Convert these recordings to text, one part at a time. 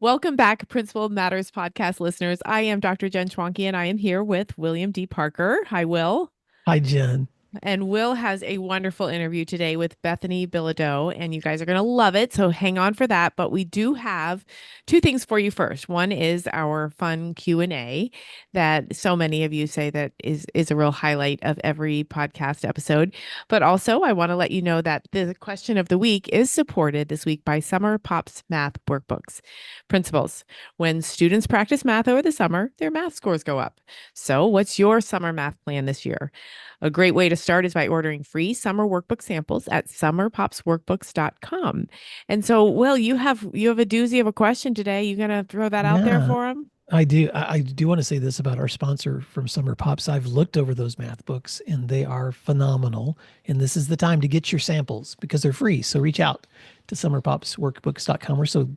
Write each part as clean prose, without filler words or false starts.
Welcome back, Principal Matters podcast listeners. I am Dr. Jen Schwanke, and I am here with William D. Parker. Hi, Will. Hi, Jen. And Will has a wonderful interview today with Bethany Bilodeau, and you guys are going to love it. So hang on for that. But we do have two things for you first. One is our fun Q&A that so many of you say that is a real highlight of every podcast episode. But also, I want to let you know that the question of the week is supported this week by Summer Pops Math Workbooks. Principals, when students practice math over the summer, their math scores go up. So what's your summer math plan this year? A great way to start is by ordering free summer workbook samples at summerpopsworkbooks.com. And so, Will, you have a doozy of a question today. You gonna throw that out there Yeah, for them? I do. I do want to say this about our sponsor from Summer Pops. I've looked over those math books and they are phenomenal. And this is the time to get your samples because they're free. So reach out to summerpopsworkbooks.com. We're so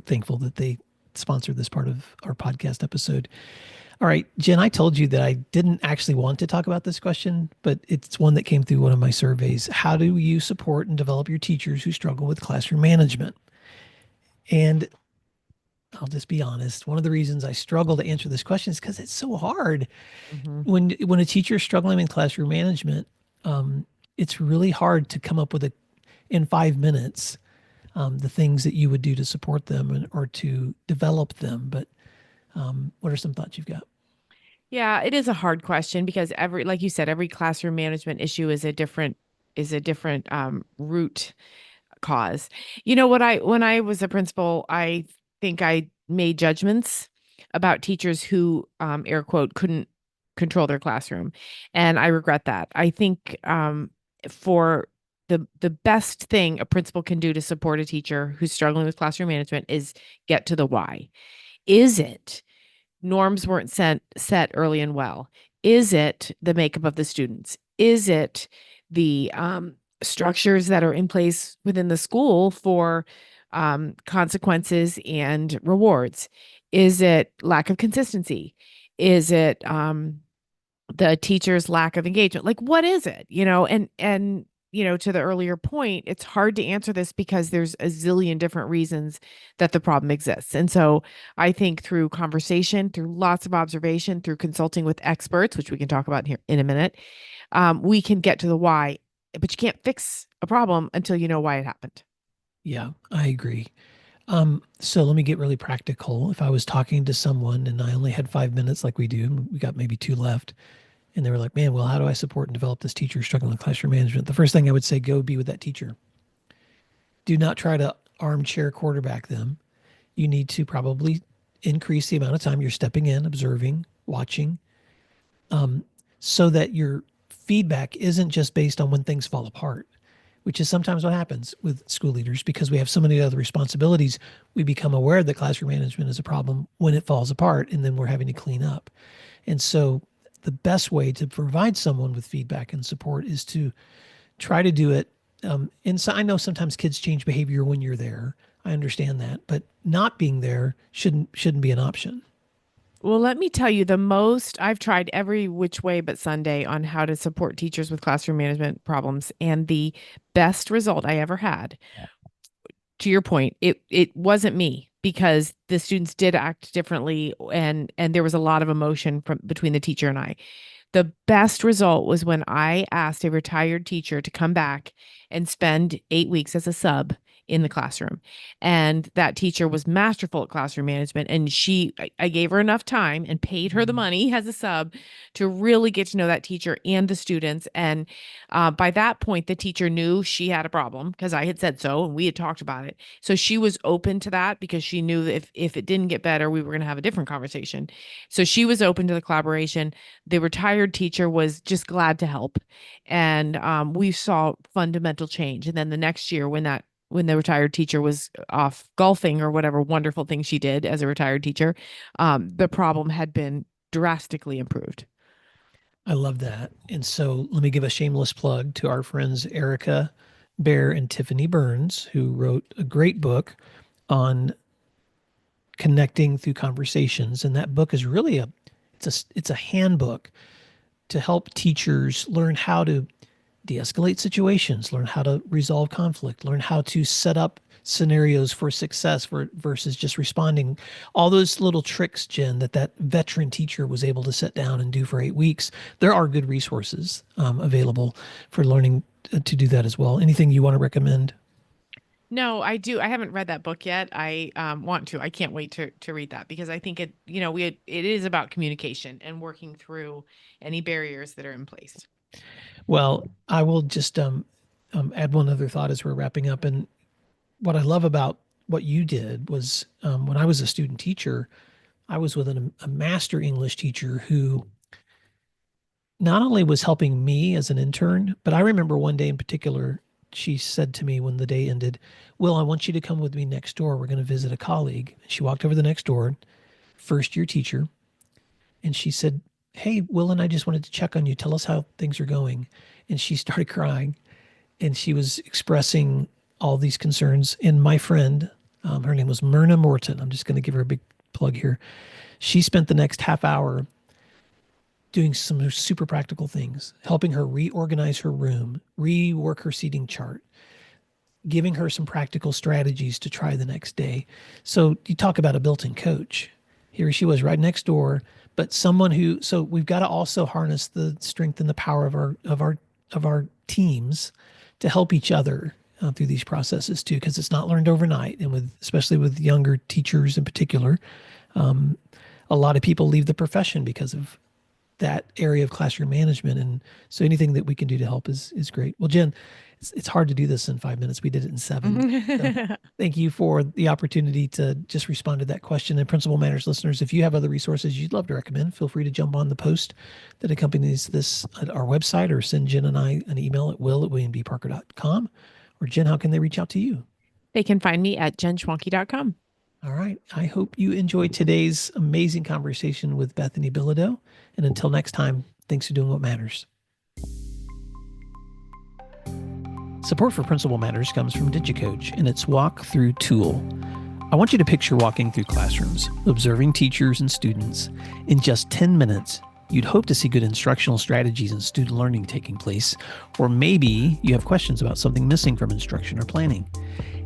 thankful that they sponsored this part of our podcast episode. All right, Jen, I told you that I didn't actually want to talk about this question, but it's one that came through one of my surveys. How do you support and develop your teachers who struggle with classroom management? And I'll just be honest. One of the reasons I struggle to answer this question is because it's so hard. Mm-hmm. When a teacher is struggling in classroom management, it's really hard to come up with in 5 minutes the things that you would do to support them or to develop them. But what are some thoughts you've got? Yeah, it is a hard question because like you said, every classroom management issue is a different root cause. You know what when I was a principal, I think I made judgments about teachers who air quote couldn't control their classroom. And I regret that. I think for the best thing a principal can do to support a teacher who's struggling with classroom management is get to the why. Is it norms weren't set early and well? Is it the makeup of the students? Is it the structures that are in place within the school for consequences and rewards? Is it lack of consistency? Is it the teacher's lack of engagement? Like, what is it? To the earlier point, it's hard to answer this because there's a zillion different reasons that the problem exists. And so I think through conversation, through lots of observation, through consulting with experts, which we can talk about here in a minute, we can get to the why, but you can't fix a problem until you know why it happened. Yeah, I agree. So let me get really practical. If I was talking to someone and I only had 5 minutes like we do, and we got maybe two left, and they were like, man, well, how do I support and develop this teacher struggling with classroom management? The first thing I would say, go be with that teacher. Do not try to armchair quarterback them. You need to probably increase the amount of time you're stepping in, observing, watching, so that your feedback isn't just based on when things fall apart, which is sometimes what happens with school leaders because we have so many other responsibilities. We become aware that classroom management is a problem when it falls apart, and then we're having to clean up. And so the best way to provide someone with feedback and support is to try to do it. And so I know sometimes kids change behavior when you're there. I understand that, but not being there shouldn't be an option. Well, let me tell you, the most I've tried every which way but Sunday on how to support teachers with classroom management problems. And the best result I ever had, to your point, it wasn't me because the students did act differently and there was a lot of emotion from between the teacher and I. The best result was when I asked a retired teacher to come back and spend 8 weeks as a sub in the classroom. And that teacher was masterful at classroom management. And I gave her enough time and paid her the Mm. money as a sub to really get to know that teacher and the students. And by that point, the teacher knew she had a problem because I had said so and we had talked about it. So she was open to that because she knew that if it didn't get better, we were going to have a different conversation. So she was open to the collaboration. The retired teacher was just glad to help. And we saw fundamental change. And then the next year, when the retired teacher was off golfing or whatever wonderful thing she did as a retired teacher, the problem had been drastically improved. I love that. And so let me give a shameless plug to our friends Erica Bear and Tiffany Burns, who wrote a great book on connecting through conversations. And that book is really it's a handbook to help teachers learn how to de-escalate situations, learn how to resolve conflict, learn how to set up scenarios for success versus just responding. All those little tricks, Jen, that veteran teacher was able to sit down and do for 8 weeks. There are good resources available for learning to do that as well. Anything you want to recommend? No, I do. I haven't read that book yet. I want to. I can't wait to read that because I think it is about communication and working through any barriers that are in place. Well, I will just add one other thought as we're wrapping up. And what I love about what you did was when I was a student teacher, I was with a master English teacher who not only was helping me as an intern, but I remember one day in particular, she said to me when the day ended, Will, I want you to come with me next door. We're going to visit a colleague. She walked over the next door, first year teacher, and she said, Hey, Will and I just wanted to check on you. Tell us how things are going. And she started crying and she was expressing all these concerns. And my friend, her name was Myrna Morton. I'm just going to give her a big plug here. She spent the next half hour doing some super practical things, helping her reorganize her room, rework her seating chart, giving her some practical strategies to try the next day. So you talk about a built-in coach. Here she was right next door, but someone who, so we've got to also harness the strength and the power of our teams to help each other through these processes too, because it's not learned overnight. And especially with younger teachers in particular, a lot of people leave the profession because of that area of classroom management. And so anything that we can do to help is great. Well, Jen, it's hard to do this in 5 minutes. We did it in 7. So thank you for the opportunity to just respond to that question. And Principal Matters listeners, if you have other resources you'd love to recommend, feel free to jump on the post that accompanies this at our website or send Jen and I an email at will@williamdparker.com. Or Jen, how can they reach out to you? They can find me at jenschwanke.com. All right. I hope you enjoyed today's amazing conversation with Bethany Bilodeau. And until next time, thanks for doing what matters. Support for Principal Matters comes from DigiCoach and its walk-through tool. I want you to picture walking through classrooms, observing teachers and students. In just 10 minutes, you'd hope to see good instructional strategies and student learning taking place, or maybe you have questions about something missing from instruction or planning.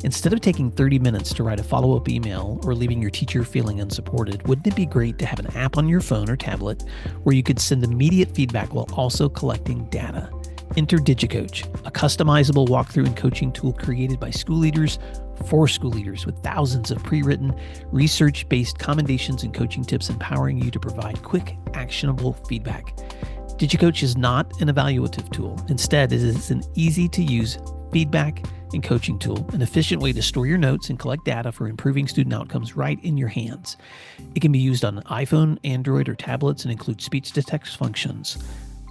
Instead of taking 30 minutes to write a follow-up email or leaving your teacher feeling unsupported, wouldn't it be great to have an app on your phone or tablet where you could send immediate feedback while also collecting data? Enter DigiCoach, a customizable walkthrough and coaching tool created by school leaders for school leaders with thousands of pre-written, research-based commendations and coaching tips empowering you to provide quick, actionable feedback. DigiCoach is not an evaluative tool. Instead, it is an easy-to-use feedback and coaching tool, an efficient way to store your notes and collect data for improving student outcomes right in your hands. It can be used on iPhone, Android, or tablets and includes speech-to-text functions.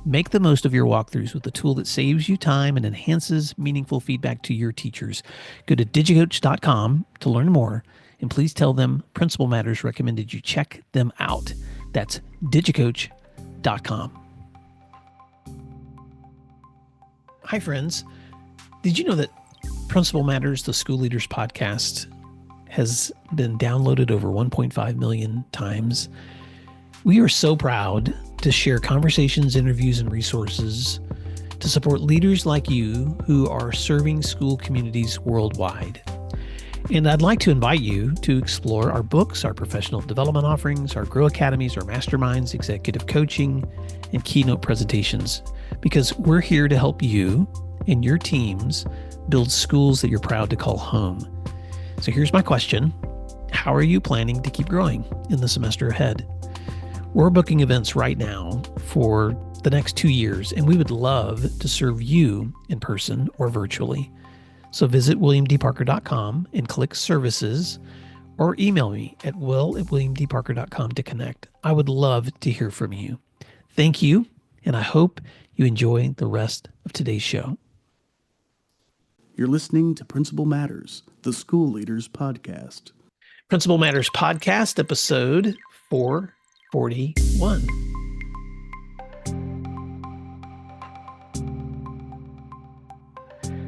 Make the most of your walkthroughs with a tool that saves you time and enhances meaningful feedback to your teachers. Go to digicoach.com to learn more, and please tell them Principal Matters recommended you check them out. That's digicoach.com. Hi, friends. Did you know that Principal Matters, the School Leaders Podcast, has been downloaded over 1.5 million times? We are so proud to share conversations, interviews, and resources to support leaders like you who are serving school communities worldwide. And I'd like to invite you to explore our books, our professional development offerings, our Grow Academies, our masterminds, executive coaching, and keynote presentations, because we're here to help you and your teams build schools that you're proud to call home. So here's my question. How are you planning to keep growing in the semester ahead? We're booking events right now for the next 2 years, and we would love to serve you in person or virtually. So visit williamdparker.com and click services, or email me at will@williamdparker.com to connect. I would love to hear from you. Thank you, and I hope you enjoy the rest of today's show. You're listening to Principal Matters, the School Leaders Podcast. Principal Matters Podcast, episode 441.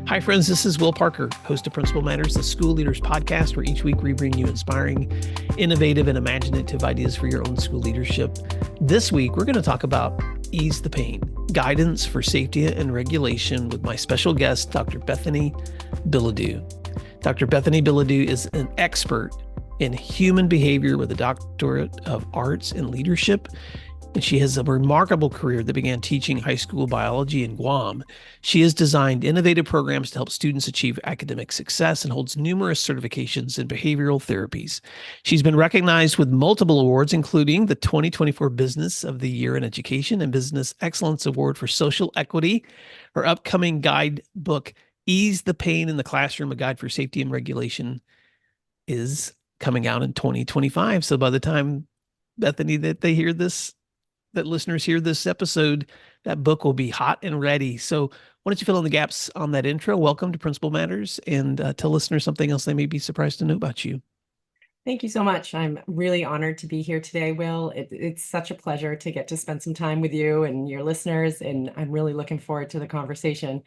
Hi, friends. This is Will Parker, host of Principal Matters, the School Leaders Podcast, where each week we bring you inspiring, innovative, and imaginative ideas for your own school leadership. This week, we're going to talk about Ease the Pain, guidance for safety and regulation with my special guest, Dr. Bethany Bilodeau. Dr. Bethany Bilodeau is an expert in human behavior with a doctorate of arts and leadership. And she has a remarkable career that began teaching high school biology in Guam. She has designed innovative programs to help students achieve academic success and holds numerous certifications in behavioral therapies. She's been recognized with multiple awards, including the 2024 Business of the Year in Education and Business Excellence Award for Social Equity. Her upcoming guidebook, Ease the Pain in the Classroom, A Guide for Safety and Regulation, is coming out in 2025. So by the time, Bethany, that listeners hear this episode, that book will be hot and ready. So why don't you fill in the gaps on that intro? Welcome to Principal Matters, and tell listeners something else they may be surprised to know about you. Thank you so much. I'm really honored to be here today, Will. It's such a pleasure to get to spend some time with you and your listeners, and I'm really looking forward to the conversation.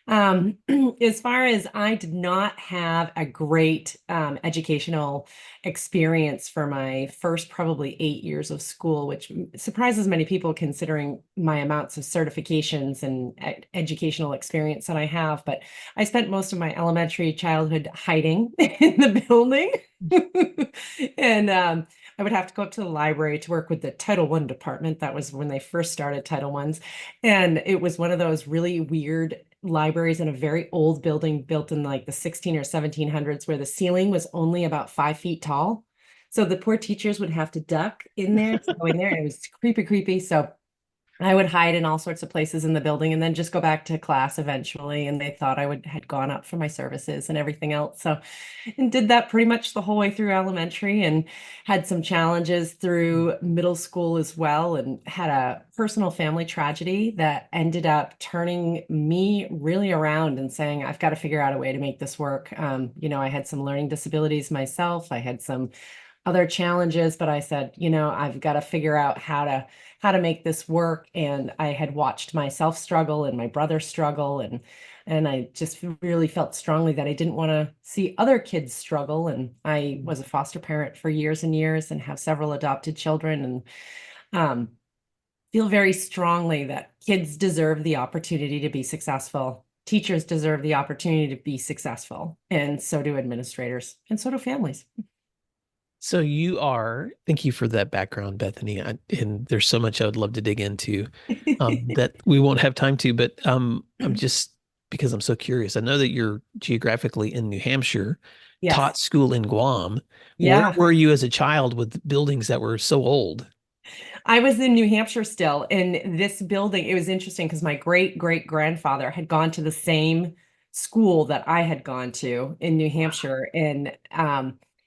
Um, as far as I did not have a great educational experience for my first probably 8 years of school, which surprises many people considering my amounts of certifications and educational experience that I have. But I spent most of my elementary childhood hiding in the building. And I would have to go up to the library to work with the Title I department. That was when they first started Title I's. And it was one of those really weird libraries in a very old building built in like the 16 or 1700s where the ceiling was only about 5 feet tall. So the poor teachers would have to duck in there to go in there. And it was creepy, creepy. So I would hide in all sorts of places in the building and then just go back to class eventually. And they thought I had gone up for my services and everything else. So, and did that pretty much the whole way through elementary and had some challenges through middle school as well. And had a personal family tragedy that ended up turning me really around and saying, I've got to figure out a way to make this work. I had some learning disabilities myself. I had some other challenges, but I said, I've got to figure out how to make this work. And I had watched myself struggle and my brother struggle, and I just really felt strongly that I didn't want to see other kids struggle. And I was a foster parent for years and years and have several adopted children, and feel very strongly that kids deserve the opportunity to be successful. Teachers deserve the opportunity to be successful, and so do administrators, and so do families. So thank you for that background, Bethany. And there's so much I would love to dig into that we won't have time to, but I'm just, because I'm so curious. I know that you're geographically in New Hampshire, Yes. taught school in Guam. Yeah. Where were you as a child with buildings that were so old? I was in New Hampshire still, in this building. It was interesting because my great-great-grandfather had gone to the same school that I had gone to in New Hampshire.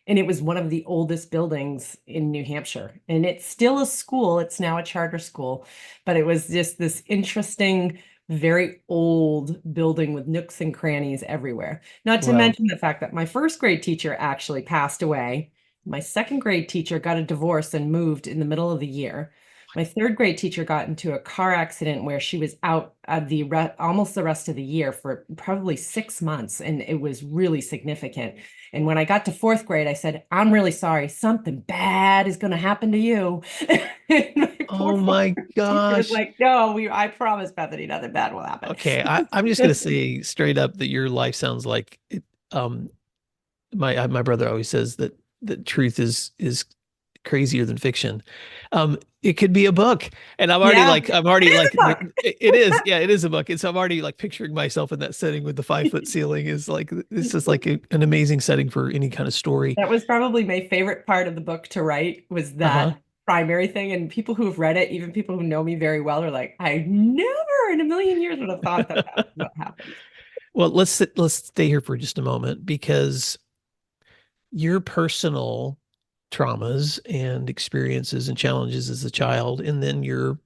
And it was one of the oldest buildings in New Hampshire. And it's still a school. It's now a charter school. But it was just this interesting, very old building with nooks and crannies everywhere. Not to Wow. mention the fact that my first grade teacher actually passed away. My second grade teacher got a divorce and moved in the middle of the year. My third grade teacher got into a car accident where she was out of almost the rest of the year for probably 6 months, and it was really significant. And when I got to fourth grade, I said, I'm really sorry. Something bad is going to happen to you. Oh my Teacher gosh. was like, no, I promise, Bethany, nothing bad will happen. Okay, I'm just going to say straight up that your life sounds like it. My brother always says that truth is crazier than fiction. It could be a book, and I'm already it is, yeah, it is a book. And so I'm already like picturing myself in that setting with the 5 foot ceiling. Is like, this is like an amazing setting for any kind of story. That was probably my favorite part of the book to write, was that primary thing. And people who've read it, even people who know me very well, are like, I never in a million years would have thought that was what happened. Well, let's stay here for just a moment, because your personal traumas and experiences and challenges as a child, and then your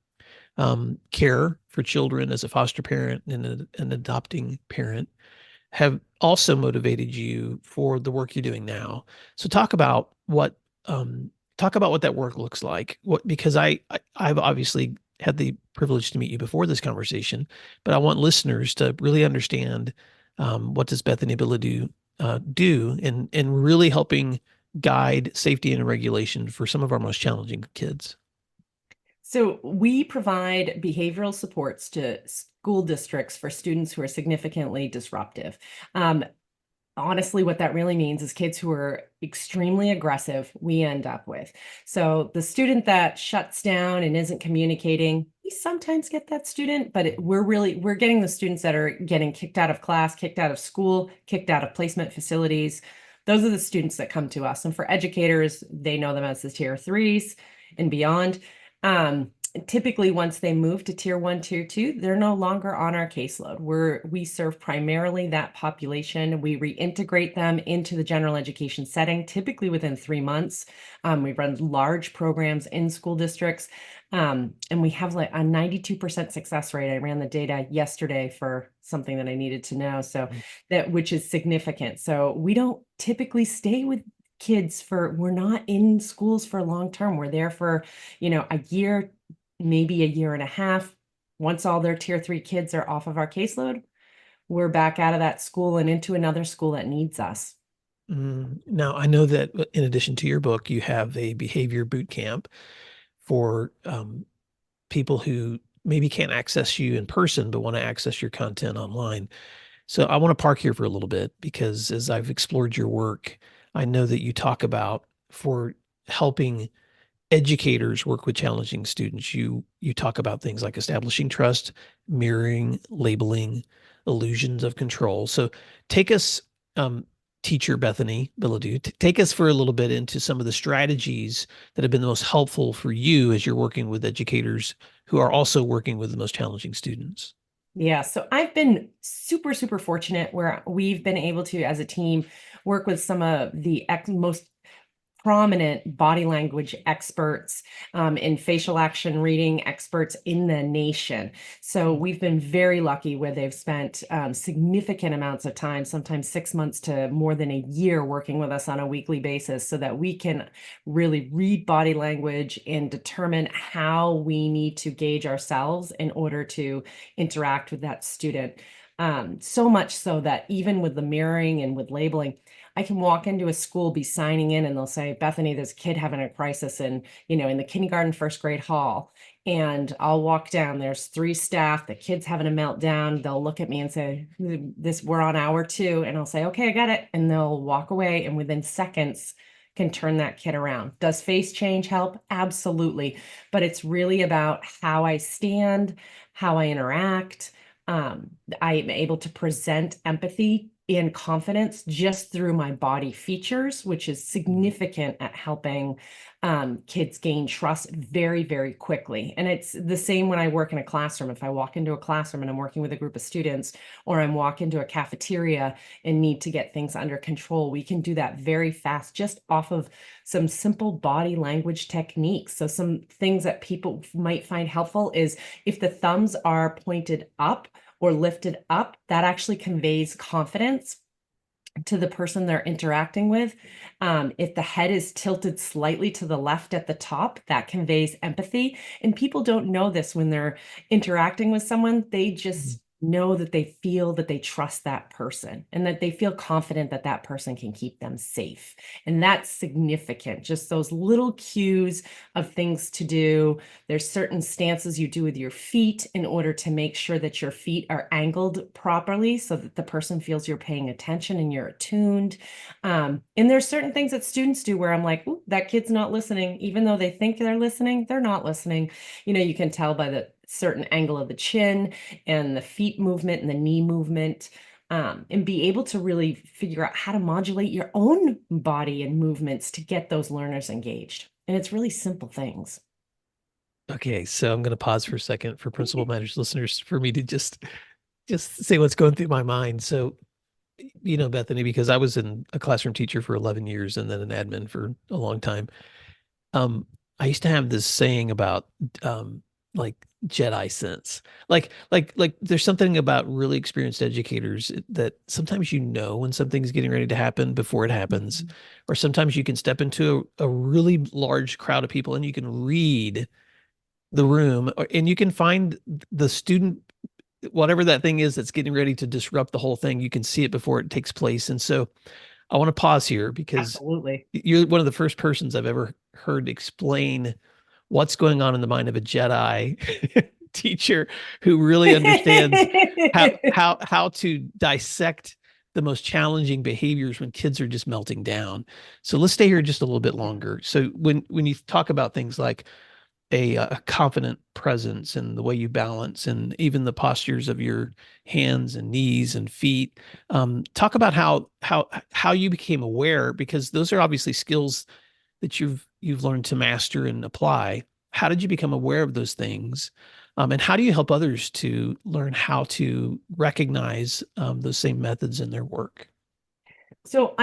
care for children as a foster parent and an adopting parent, have also motivated you for the work you're doing now. So talk about what that work looks like. Because I've obviously had the privilege to meet you before this conversation, but I want listeners to really understand what does Bethany Bilodeau do in really helping guide safety and regulation for some of our most challenging kids. So we provide behavioral supports to school districts for students who are significantly disruptive. honestly, what that really means is kids who are extremely aggressive, we end up with. So the student that shuts down and isn't communicating, we sometimes get that student, but we're getting the students that are getting kicked out of class, kicked out of school, kicked out of placement facilities. Those are the students that come to us. And for educators, they know them as the tier threes and beyond. Typically, once they move to tier one, tier two, they're no longer on our caseload. We serve primarily that population. We reintegrate them into the general education setting, typically within 3 months. We run large programs in school districts, and we have like a 92% success rate. I ran the data yesterday for something that I needed to know, so which is significant. So we don't typically stay with kids we're not in schools for long term. We're there for, a year, maybe a year and a half. Once all their tier three kids are off of our caseload, we're back out of that school and into another school that needs us. Now, I know that in addition to your book, you have a behavior boot camp for people who maybe can't access you in person, but want to access your content online. So I want to park here for a little bit because as I've explored your work, I know that you talk about for helping educators work with challenging students. You talk about things like establishing trust, mirroring, labeling, illusions of control. So take us, teacher Bethany Bilodeau, take us for a little bit into some of the strategies that have been the most helpful for you as you're working with educators who are also working with the most challenging students. Yeah, so I've been super, super fortunate where we've been able to, as a team, work with some of the most prominent body language experts and facial action reading experts in the nation. So we've been very lucky where they've spent significant amounts of time, sometimes 6 months to more than a year, working with us on a weekly basis so that we can really read body language and determine how we need to gauge ourselves in order to interact with that student. So much so that even with the mirroring and with labeling, I can walk into a school, be signing in, and they'll say, Bethany, there's a kid having a crisis in the kindergarten, first grade hall. And I'll walk down, there's 3 staff, the kid's having a meltdown. They'll look at me and say, we're on hour 2. And I'll say, okay, I got it. And they'll walk away and within seconds can turn that kid around. Does face change help? Absolutely. But it's really about how I stand, how I interact. I'm able to present empathy and confidence just through my body features, which is significant at helping kids gain trust very, very quickly. And it's the same when I work in a classroom. If I walk into a classroom and I'm working with a group of students, or I'm walking into a cafeteria and need to get things under control, we can do that very fast just off of some simple body language techniques. So some things that people might find helpful is if the thumbs are pointed up or lifted up, that actually conveys confidence to the person they're interacting with. If the head is tilted slightly to the left at the top, that conveys empathy. And people don't know this when they're interacting with someone. They just know that they feel that they trust that person and that they feel confident that that person can keep them safe. And that's significant. Just those little cues of things to do. There's certain stances you do with your feet in order to make sure that your feet are angled properly so that the person feels you're paying attention and you're attuned. And there's certain things that students do where I'm like, ooh, that kid's not listening. Even though they think they're listening, they're not listening. You can tell by the certain angle of the chin and the feet movement and the knee movement. And be able to really figure out how to modulate your own body and movements to get those learners engaged. And it's really simple things. Okay, so I'm going to pause for a second for Principal Matters listeners for me to just say what's going through my mind. So, Bethany, because I was a classroom teacher for 11 years and then an admin for a long time. I used to have this saying about like Jedi sense. Like there's something about really experienced educators that sometimes when something's getting ready to happen before it happens, or sometimes you can step into a really large crowd of people and you can read the room and you can find the student, whatever that thing is that's getting ready to disrupt the whole thing. You can see it before it takes place. And so I want to pause here because Absolutely. you're one of the first persons I've ever heard explain what's going on in the mind of a Jedi teacher who really understands how to dissect the most challenging behaviors when kids are just melting down. So let's stay here just a little bit longer. So when you talk about things like a confident presence and the way you balance and even the postures of your hands and knees and feet, talk about how you became aware, because those are obviously skills that you've learned to master and apply. How did you become aware of those things? And how do you help others to learn how to recognize those same methods in their work? So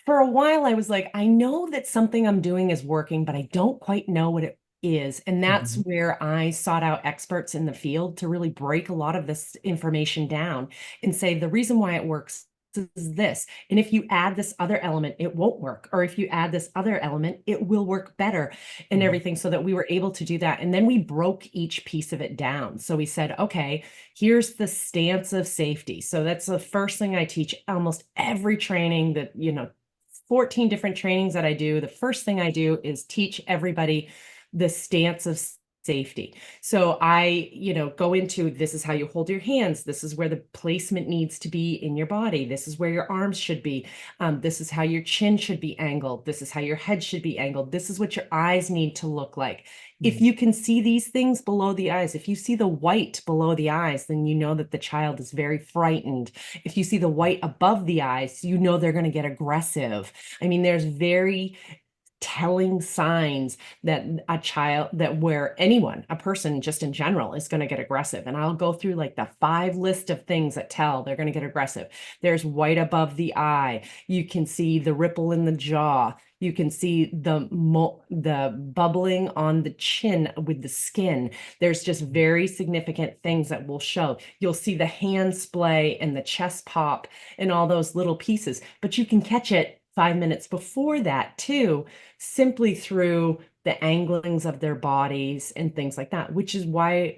for a while, I was like, I know that something I'm doing is working, but I don't quite know what it is. And that's Mhm. where I sought out experts in the field to really break a lot of this information down and say, the reason why it works is this. And if you add this other element, it won't work. Or if you add this other element, it will work better and Mhm. everything, so that we were able to do that. And then we broke each piece of it down. So we said, okay, here's the stance of safety. So that's the first thing I teach almost every training that, 14 different trainings that I do. The first thing I do is teach everybody the stance of safety. So I, go into, this is how you hold your hands. This is where the placement needs to be in your body. This is where your arms should be. This is how your chin should be angled. This is how your head should be angled. This is what your eyes need to look like. If Mhm. you can see these things below the eyes, if you see the white below the eyes, then you know that the child is very frightened. If you see the white above the eyes, you know they're going to get aggressive. I mean, there's very telling signs that a child, that where anyone, a person just in general, is going to get aggressive. And I'll go through like the 5 list of things that tell they're going to get aggressive. There's white above the eye. You can see the ripple in the jaw. You can see the bubbling on the chin with the skin. There's just very significant things that will show. You'll see the hand splay and the chest pop and all those little pieces, but you can catch it 5 minutes before that too, simply through the anglings of their bodies and things like that, which is why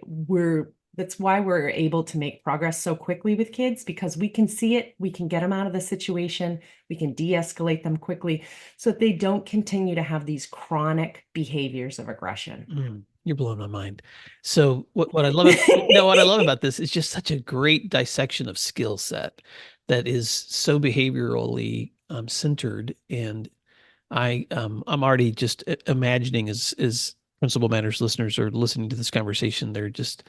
that's why we're able to make progress so quickly with kids, because we can see it, we can get them out of the situation, we can de-escalate them quickly so that they don't continue to have these chronic behaviors of aggression. You're blowing my mind. So what I love no, what I love about this is just such a great dissection of skill set that is so behaviorally centered. And I'm already just imagining as Principal Matters listeners are listening to this conversation, they're just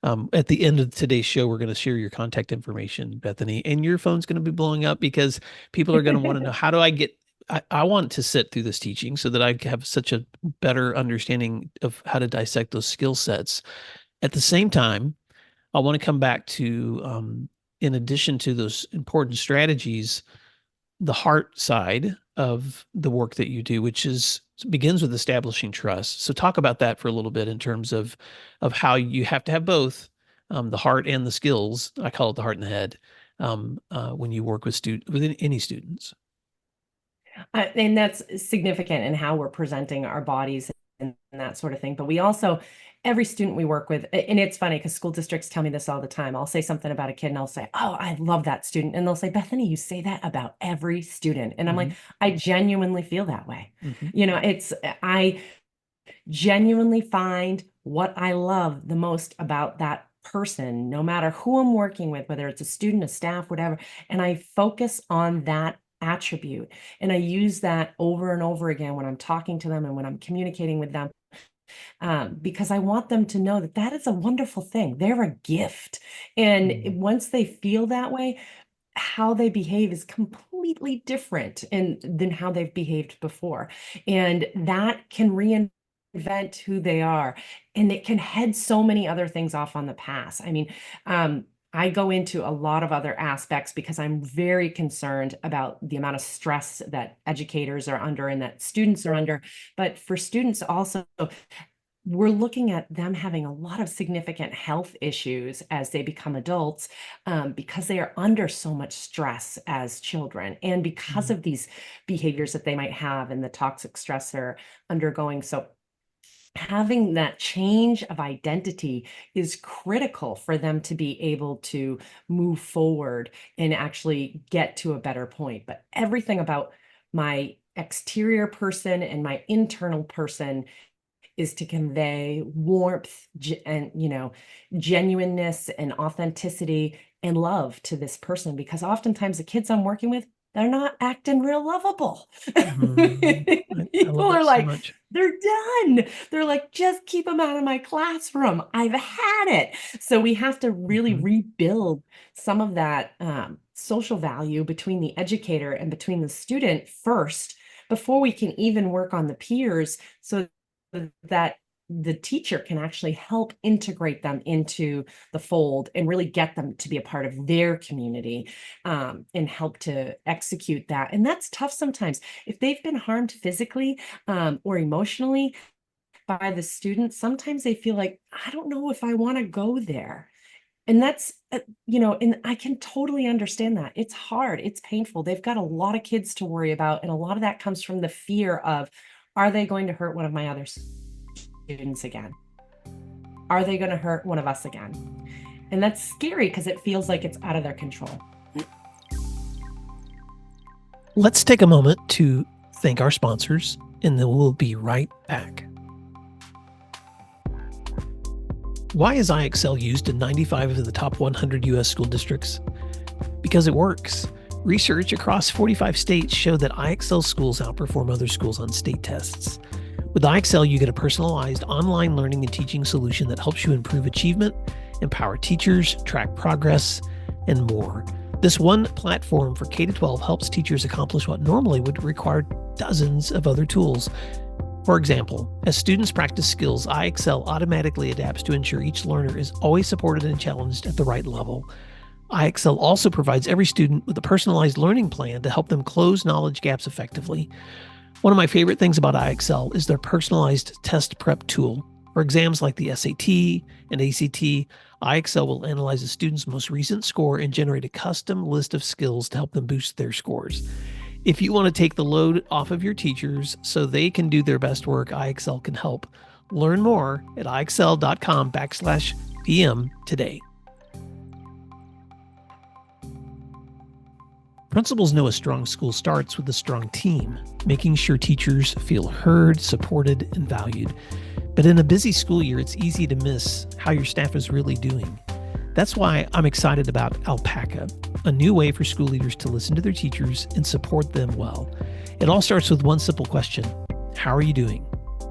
at the end of today's show, we're going to share your contact information, Bethany, and your phone's going to be blowing up because people are going to want to know, how do I get, I want to sit through this teaching so that I have such a better understanding of how to dissect those skill sets. At the same time, I want to come back to, in addition to those important strategies, the heart side of the work that you do, which is begins with establishing trust. So talk about that for a little bit in terms of how you have to have both, the heart and the skills. I call it the heart and the head, when you work with any students. And that's significant in how we're presenting our bodies and that sort of thing. But we also, every student we work with, and it's funny because school districts tell me this all the time. I'll say something about a kid and I'll say, "Oh, I love that student." And they'll say, "Bethany, you say that about every student." And I'm like, Hmm. I genuinely feel that way. Hmm. I genuinely find what I love the most about that person, no matter who I'm working with, whether it's a student, a staff, whatever. And I focus on that attribute. And I use that over and over again when I'm talking to them and when I'm communicating with them, because I want them to know that that is a wonderful thing. They're a gift. And Hmm. once they feel that way, how they behave is completely different than how they've behaved before. And that can reinvent who they are. And it can head so many other things off on the pass. I mean, I go into a lot of other aspects because I'm very concerned about the amount of stress that educators are under and that students are under. But for students also, we're looking at them having a lot of significant health issues as they become adults, because they are under so much stress as children and because Hmm. of these behaviors that they might have and the toxic stress they're undergoing. So having that change of identity is critical for them to be able to move forward and actually get to a better point. But everything about my exterior person and my internal person is to convey warmth and, genuineness and authenticity and love to this person, because oftentimes the kids I'm working with, they're not acting real lovable. I love People that are so like, much. they're done. They're like, just keep them out of my classroom. I've had it. So we have to really rebuild some of that social value between the educator and between the student first, before we can even work on the peers, so that the teacher can actually help integrate them into the fold and really get them to be a part of their community, and help to execute that. And that's tough sometimes. If they've been harmed physically or emotionally by the students, sometimes they feel like, I don't know if I want to go there. And that's, and I can totally understand that. It's hard, it's painful. They've got a lot of kids to worry about. And a lot of that comes from the fear of, are they going to hurt one of my other students again? Are they going to hurt one of us again? And that's scary because it feels like it's out of their control. Let's take a moment to thank our sponsors, and then we'll be right back. Why is IXL used in 95 of the top 100 U.S. school districts? Because it works. Research across 45 states show that IXL schools outperform other schools on state tests. With IXL, you get a personalized online learning and teaching solution that helps you improve achievement, empower teachers, track progress, and more. This one platform for K-12 helps teachers accomplish what normally would require dozens of other tools. For example, as students practice skills, IXL automatically adapts to ensure each learner is always supported and challenged at the right level. IXL also provides every student with a personalized learning plan to help them close knowledge gaps effectively. One of my favorite things about IXL is their personalized test prep tool. For exams like the SAT and ACT, IXL will analyze a student's most recent score and generate a custom list of skills to help them boost their scores. If you want to take the load off of your teachers so they can do their best work, IXL can help. Learn more at IXL.com/PM today. Principals know a strong school starts with a strong team, making sure teachers feel heard, supported, and valued. But in a busy school year, it's easy to miss how your staff is really doing. That's why I'm excited about Alpaca, a new way for school leaders to listen to their teachers and support them well. It all starts with one simple question: how are you doing?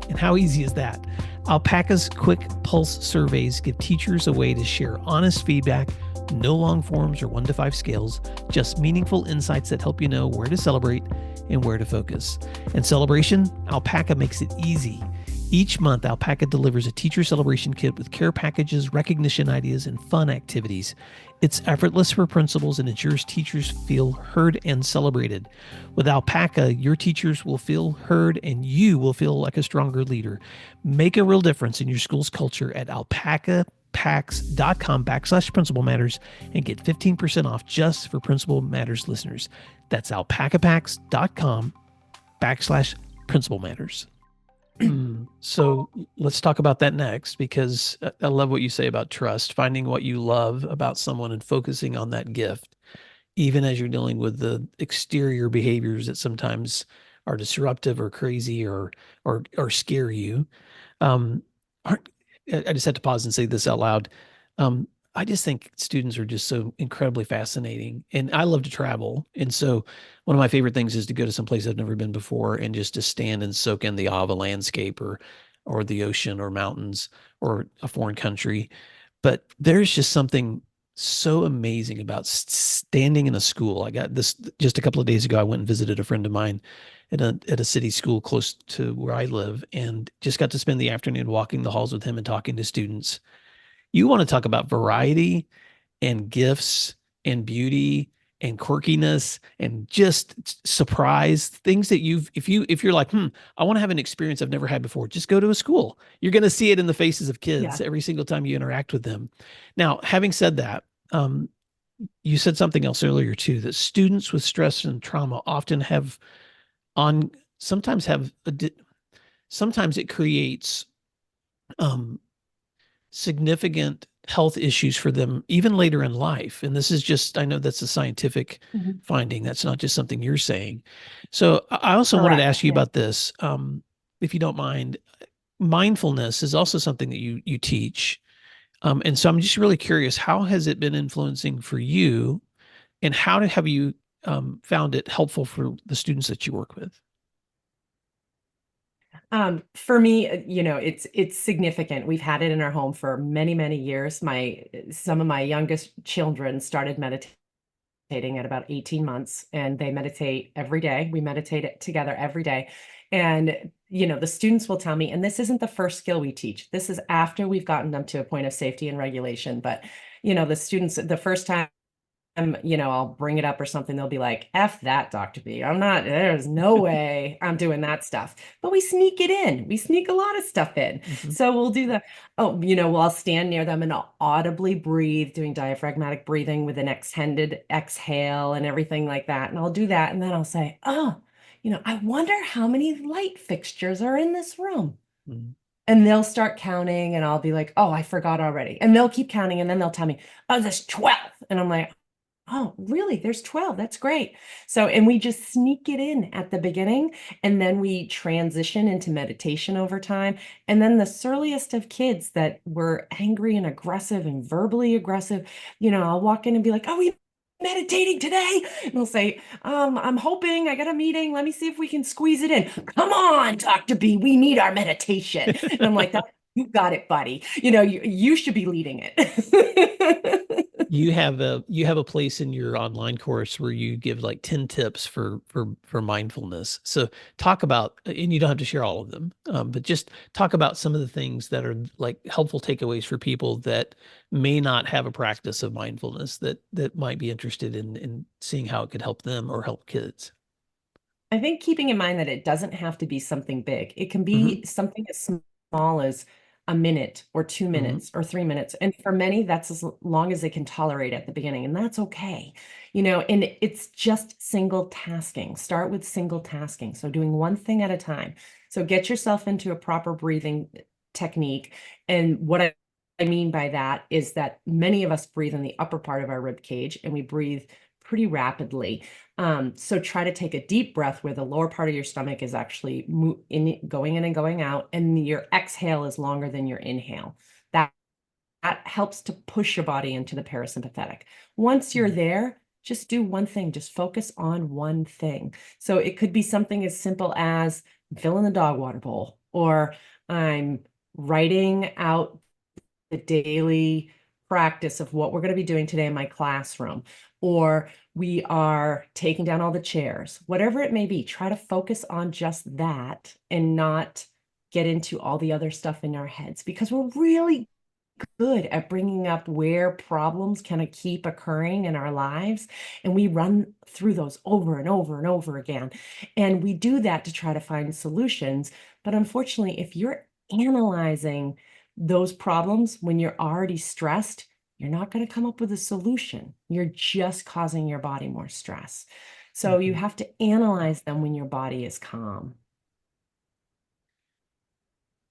And how easy is that? Alpaca's quick pulse surveys give teachers a way to share honest feedback, no long forms or 1 to 5 scales, just meaningful insights that help you know where to celebrate and where to focus. And celebration, Alpaca makes it easy. Each month, Alpaca delivers a teacher celebration kit with care packages, recognition ideas, and fun activities. It's effortless for principals and ensures teachers feel heard and celebrated. With Alpaca, your teachers will feel heard and you will feel like a stronger leader. Make a real difference in your school's culture at alpacapacks.com/Principal Matters and get 15% off just for Principal Matters listeners. That's alpacapacks.com/Principal Matters. So let's talk about that next, because I love what you say about trust, finding what you love about someone and focusing on that gift, even as you're dealing with the exterior behaviors that sometimes are disruptive or crazy or scare you. I just had to pause and say this out loud. I just think students are just so incredibly fascinating, and I love to travel. And so one of my favorite things is to go to some place I've never been before and just to stand and soak in the awe of a landscape or the ocean or mountains or a foreign country. But there's just something so amazing about standing in a school. I got this just a couple of days ago. I went and visited a friend of mine at a city school close to where I live, and just got to spend the afternoon walking the halls with him and talking to students. You want to talk about variety and gifts and beauty and quirkiness and just surprise things that if you're like, I want to have an experience I've never had before, just go to a school. You're going to see it in the faces of kids every single time you interact with them. Now, having said that, you said something else earlier too, that students with stress and trauma often sometimes it creates significant health issues for them even later in life. And this is just, I know that's a scientific finding. That's not just something you're saying. So I also wanted to ask you about this, if you don't mind. mindfulness is also something that you teach. And so I'm just really curious, how has it been influencing for you, and have you found it helpful for the students that you work with? For me, it's significant. We've had it in our home for many, many years. Some of my youngest children started meditating at about 18 months, and they meditate every day. We meditate it together every day. And, the students will tell me, and this isn't the first skill we teach. This is after we've gotten them to a point of safety and regulation. But, the students, the first time I'll bring it up or something, they'll be like, F that, Dr. B. There's no way I'm doing that stuff. But we sneak it in. We sneak a lot of stuff in. Mm-hmm. So we'll do I'll stand near them and I'll audibly breathe, doing diaphragmatic breathing with an extended exhale and everything like that. And I'll do that. And then I'll say, oh, I wonder how many light fixtures are in this room. Mm-hmm. And they'll start counting and I'll be like, oh, I forgot already. And they'll keep counting and then they'll tell me, oh, there's 12. And I'm like, oh, really? There's 12. That's great. So, and we just sneak it in at the beginning, and then we transition into meditation over time. And then the surliest of kids that were angry and aggressive and verbally aggressive, I'll walk in and be like, oh, we meditating today? And they'll say, I'm hoping I got a meeting. Let me see if we can squeeze it in. Come on, Dr. B, we need our meditation. And I'm like, you got it, buddy. You should be leading it. You have a place in your online course where you give like 10 tips for mindfulness. So talk about, and you don't have to share all of them, but just talk about some of the things that are like helpful takeaways for people that may not have a practice of mindfulness that might be interested in seeing how it could help them or help kids. I think keeping in mind that it doesn't have to be something big. It can Mm-hmm. be something as small as a minute or 2 minutes or 3 minutes. And for many, that's as long as they can tolerate at the beginning. And that's okay. And it's just single tasking. Start with single tasking. So doing one thing at a time. So get yourself into a proper breathing technique. And what I mean by that is that many of us breathe in the upper part of our rib cage and we breathe pretty rapidly. So try to take a deep breath where the lower part of your stomach is actually going in and going out, and your exhale is longer than your inhale. That helps to push your body into the parasympathetic. Once you're there, just do one thing, just focus on one thing. So it could be something as simple as filling the dog water bowl, or I'm writing out the daily practice of what we're going to be doing today in my classroom, or we are taking down all the chairs, whatever it may be. Try to focus on just that and not get into all the other stuff in our heads, because we're really good at bringing up where problems kind of keep occurring in our lives. And we run through those over and over and over again. And we do that to try to find solutions. But unfortunately, if you're analyzing those problems when you're already stressed, you're not going to come up with a solution. You're just causing your body more stress. So you have to analyze them when your body is calm.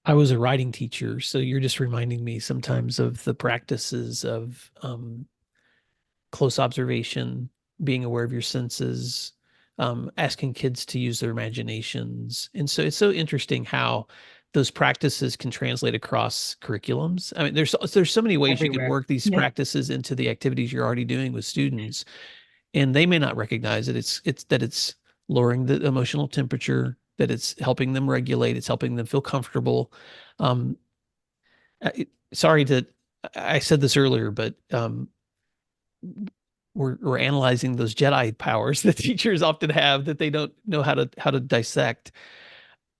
I was a writing teacher, so you're just reminding me sometimes of the practices of close observation, being aware of your senses, asking kids to use their imaginations. And so it's so interesting how those practices can translate across curriculums. I mean, there's so many ways you can Everywhere. work these Yeah. practices into the activities you're already doing with students, and they may not recognize it. It's lowering the emotional temperature, that it's helping them regulate, it's helping them feel comfortable. Um, Sorry to, I said this earlier, but we're analyzing those Jedi powers that teachers often have that they don't know how to dissect.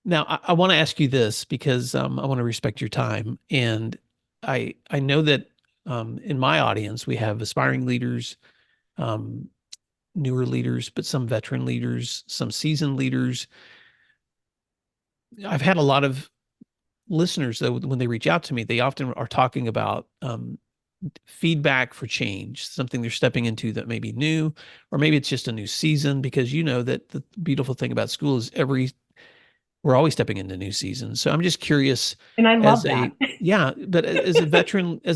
Now, I want to ask you this because I want to respect your time, and I know that in my audience we have aspiring leaders, um, newer leaders, but some veteran leaders, some seasoned leaders. I've had a lot of listeners, though, when they reach out to me, they often are talking about feedback for change, something they're stepping into that may be new, or maybe it's just a new season, because you know that the beautiful thing about school is we're always stepping into new seasons. So I'm just curious, And I love as that. but as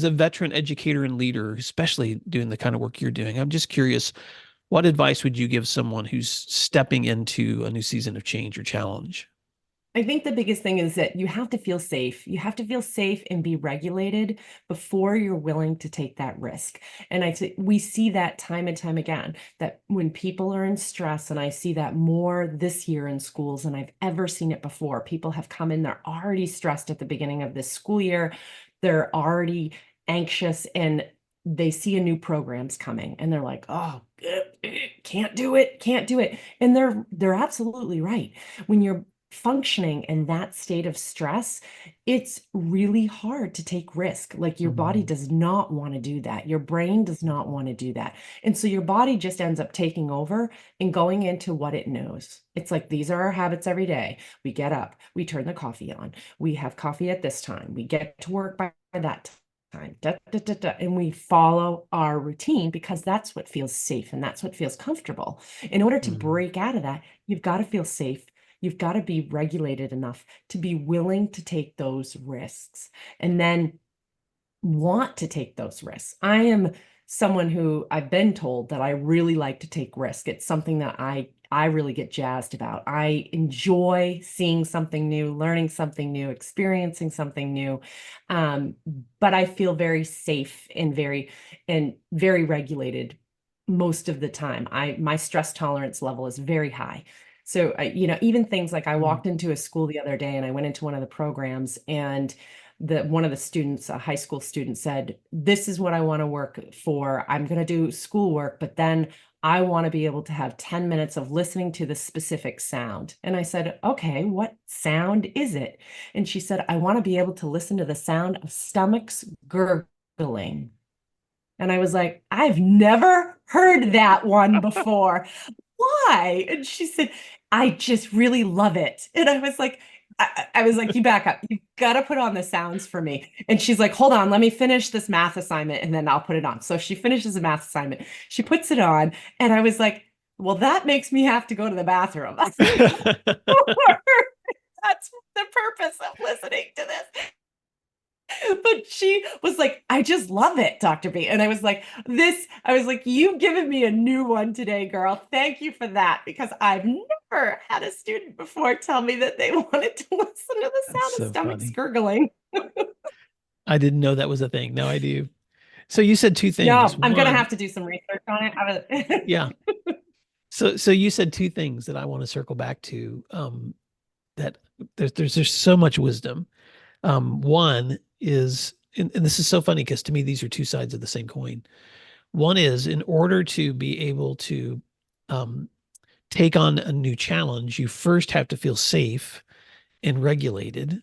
a veteran educator and leader, especially doing the kind of work you're doing, I'm just curious, what advice would you give someone who's stepping into a new season of change or challenge? I think the biggest thing is that you have to feel safe. You have to feel safe and be regulated before you're willing to take that risk. And we see that time and time again, that when people are in stress, and I see that more this year in schools than I've ever seen it before. People have come in, they're already stressed at the beginning of this school year. They're already anxious, and they see a new program's coming and they're like, oh, can't do it, can't do it. And they're absolutely right. When you're functioning in that state of stress, it's really hard to take risk. Like your body does not want to do that. Your brain does not want to do that. And so your body just ends up taking over and going into what it knows. It's like, these are our habits every day. We get up, we turn the coffee on, we have coffee at this time, we get to work by that time, and we follow our routine because that's what feels safe and that's what feels comfortable. In order to break out of that, you've got to feel safe. You've got to be regulated enough to be willing to take those risks and then want to take those risks. I am someone who I've been told that I really like to take risk. It's something that I really get jazzed about. I enjoy seeing something new, learning something new, experiencing something new. But I feel very safe and very regulated most of the time. My stress tolerance level is very high. So, even things like I walked into a school the other day and I went into one of the programs, and one of the students, a high school student, said, "This is what I want to work for. I'm going to do schoolwork, but then I want to be able to have 10 minutes of listening to the specific sound." And I said, "Okay, what sound is it?" And she said, "I want to be able to listen to the sound of stomachs gurgling." And I was like, "I've never heard that one before. Why?" And she said, "I just really love it." And I was like, I was like, "You back up. You've got to put on the sounds for me." And she's like, "Hold on, let me finish this math assignment and then I'll put it on." So she finishes the math assignment. She puts it on. And I was like, "Well, that makes me have to go to the bathroom." That's the purpose of listening to this. But she was like, "I just love it, Dr. B." And I was like, "You've given me a new one today, girl. Thank you for that, because I've never had a student before tell me that they wanted to listen to the That's sound of so stomachs funny. gurgling." I didn't know that was a thing. Now I do. So you said two things. No, I'm going to One, have to do some research on it. yeah. So you said two things that I want to circle back to. That there's just so much wisdom. One is, and this is so funny because to me these are two sides of the same coin. One is, in order to be able to take on a new challenge, you first have to feel safe and regulated.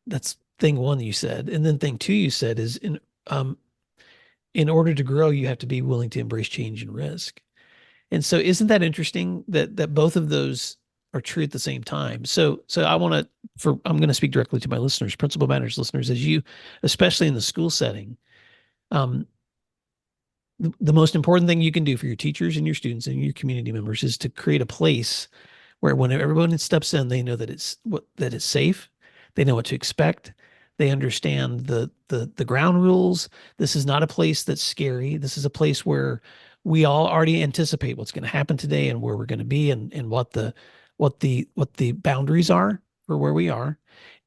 That's thing one you said, and then thing two you said is in order to grow, you have to be willing to embrace change and risk. And so, isn't that interesting that both of those are true at the same time? So I'm going to speak directly to my listeners, Principal Matters listeners, as you, especially in the school setting. Um, the most important thing you can do for your teachers and your students and your community members is to create a place where when everyone steps in, they know that it's safe. They know what to expect. They understand the ground rules. This is not a place that's scary. This is a place where we all already anticipate what's going to happen today and where we're going to be and what the boundaries are for where we are.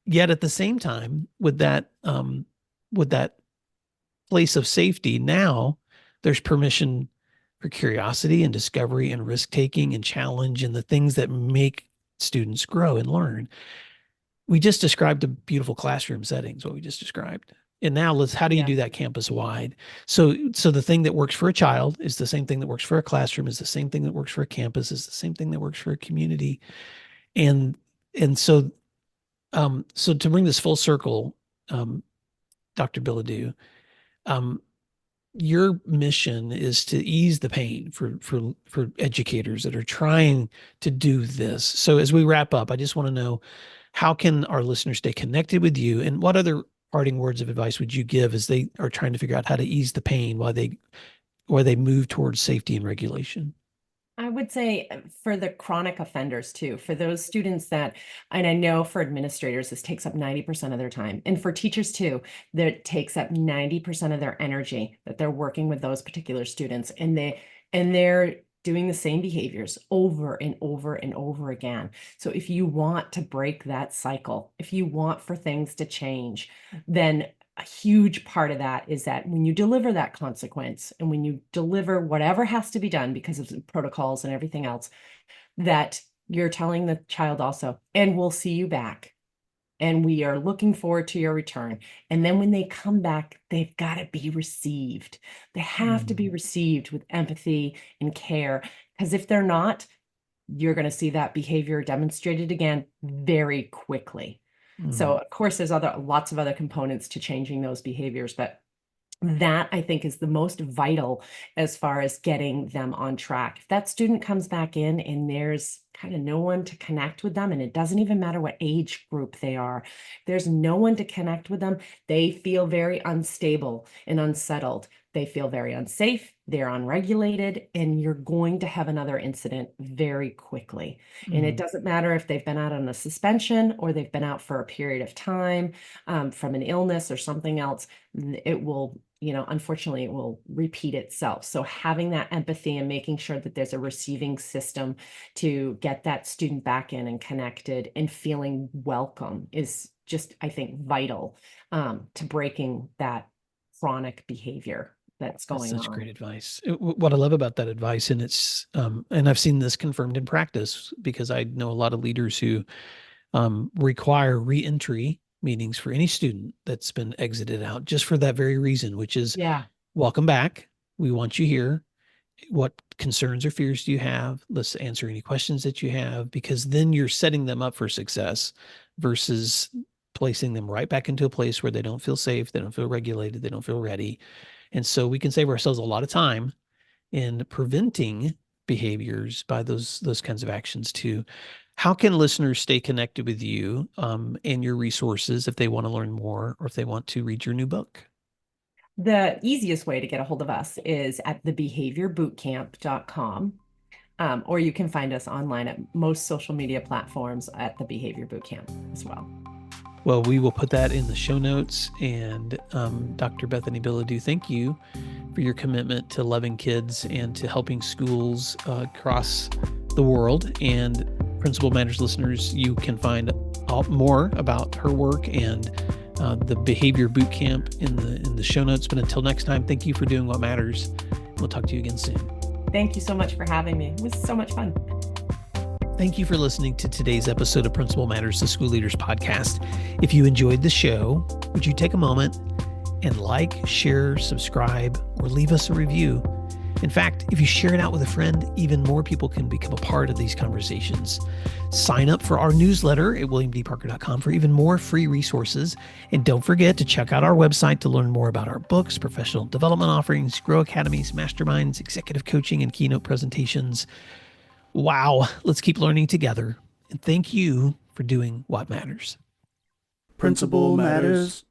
Yet at the same time, with that place of safety, now there's permission for curiosity and discovery and risk taking and challenge and the things that make students grow and learn. We just described a beautiful classroom settings, what we just described. And now how do you do that campus wide? So the thing that works for a child is the same thing that works for a classroom, is the same thing that works for a campus, is the same thing that works for a community. And so to bring this full circle, Dr. Bilodeau, your mission is to ease the pain for educators that are trying to do this. So as we wrap up, I just want to know, how can our listeners stay connected with you, and what other parting words of advice would you give as they are trying to figure out how to ease the pain while they move towards safety and regulation? I would say for the chronic offenders too, for those students that, and I know for administrators, this takes up 90% of their time. And for teachers too, that takes up 90% of their energy that they're working with those particular students. And they're doing the same behaviors over and over and over again. So if you want to break that cycle, if you want for things to change, then a huge part of that is that when you deliver that consequence and when you deliver whatever has to be done because of the protocols and everything else, that you're telling the child also, and we'll see you back. And we are looking forward to your return. And then when they come back, they've got to be received. They have to be received with empathy and care. Because if they're not, you're going to see that behavior demonstrated again very quickly. So, of course, there's lots of other components to changing those behaviors, but that I think is the most vital as far as getting them on track. If that student comes back in and there's kind of no one to connect with them, and it doesn't even matter what age group they are, there's no one to connect with them, they feel very unstable and unsettled. They feel very unsafe, they're unregulated, and you're going to have another incident very quickly. And it doesn't matter if they've been out on a suspension or they've been out for a period of time from an illness or something else. It will, unfortunately, it will repeat itself. So having that empathy and making sure that there's a receiving system to get that student back in and connected and feeling welcome is just, I think, vital to breaking that chronic behavior that's going That's such on. great advice. What I love about that advice, and it's, and I've seen this confirmed in practice because I know a lot of leaders who require reentry meetings for any student that's been exited out just for that very reason, which is Yeah. welcome back. We want you here. What concerns or fears do you have? Let's answer any questions that you have, because then you're setting them up for success versus placing them right back into a place where they don't feel safe, they don't feel regulated, they don't feel ready. And so we can save ourselves a lot of time in preventing behaviors by those kinds of actions too. How can listeners stay connected with you and your resources if they want to learn more or if they want to read your new book? The easiest way to get a hold of us is at thebehaviorbootcamp.com. Or you can find us online at most social media platforms at the Behavior Bootcamp as well. Well, we will put that in the show notes. And Dr. Bethany Bilodeau, thank you for your commitment to loving kids and to helping schools across the world. And Principal Matters listeners, you can find out more about her work and the Behavior Bootcamp in the show notes. But until next time, thank you for doing what matters. We'll talk to you again soon. Thank you so much for having me. It was so much fun. Thank you for listening to today's episode of Principal Matters, the School Leaders Podcast. If you enjoyed the show, would you take a moment and like, share, subscribe, or leave us a review? In fact, if you share it out with a friend, even more people can become a part of these conversations. Sign up for our newsletter at williamdparker.com for even more free resources. And don't forget to check out our website to learn more about our books, professional development offerings, Grow Academies, masterminds, executive coaching, and keynote presentations. Wow, let's keep learning together. And thank you for doing what matters. Principal Matters.